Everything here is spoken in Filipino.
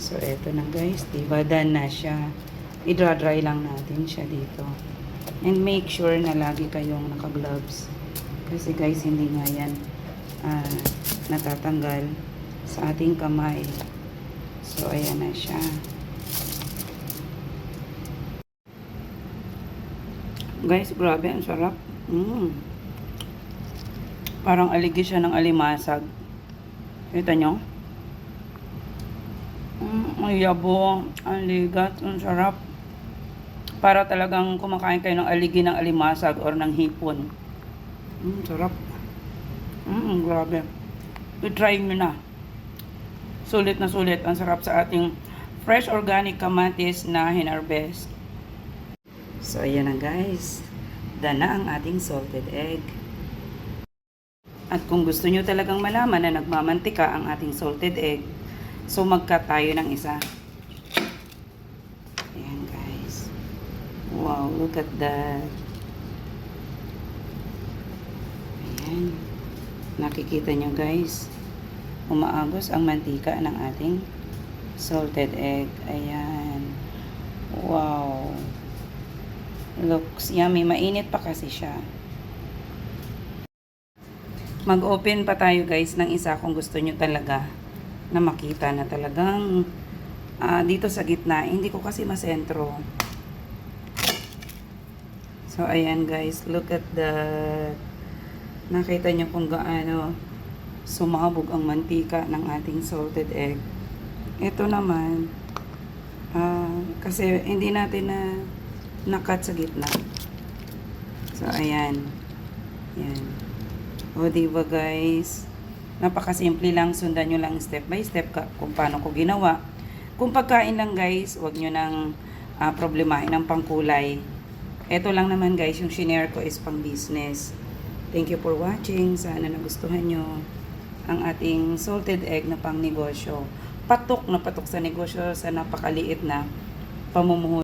So, eto na guys, diba, done na siya. I-dry lang natin siya dito. And make sure na lagi kayong naka-gloves. Kasi guys, hindi nga yan natatanggal sa ating kamay. So, ayan na siya. Guys, grabe, ang sarap. Parang aligi siya ng alimasag. Kita nyo? Ang yabo, ang ligat, ang sarap. Para talagang kumakain kayo ng aligi ng alimasag or ng hipon. Sarap. Grabe. I-try nyo na. Sulit na sulit. Ang sarap sa ating fresh organic kamatis na hinarvest. So, ayan na guys. Done na ang ating salted egg. At kung gusto nyo talagang malaman na nagmamantika ang ating salted egg, so mag-cut tayo ng isa. Ayan guys. Wow, look at that. Ayan. Nakikita nyo guys. Umaagos ang mantika ng ating salted egg. Ayan. Wow. Looks yummy. Mainit pa kasi siya. Mag-open pa tayo guys ng isa kung gusto nyo talaga na makita na talagang dito sa gitna. Hindi ko kasi masentro. So, ayan guys. Look at that. Nakita nyo kung gaano sumabog ang mantika ng ating salted egg. Ito naman, kasi hindi natin na-cut sa gitna. So, ayan. Ayan. O, diba guys? Napakasimple lang. Sundan nyo lang step by step kung paano ko ginawa. Kung pagkain lang guys, huwag nyo nang problemahin ng pangkulay. Ito lang naman guys, yung shinare ko is pang business. Thank you for watching. Sana nagustuhan nyo ang ating salted egg na pang negosyo. Patok na patok sa negosyo sa napakaliit na pamumuhay.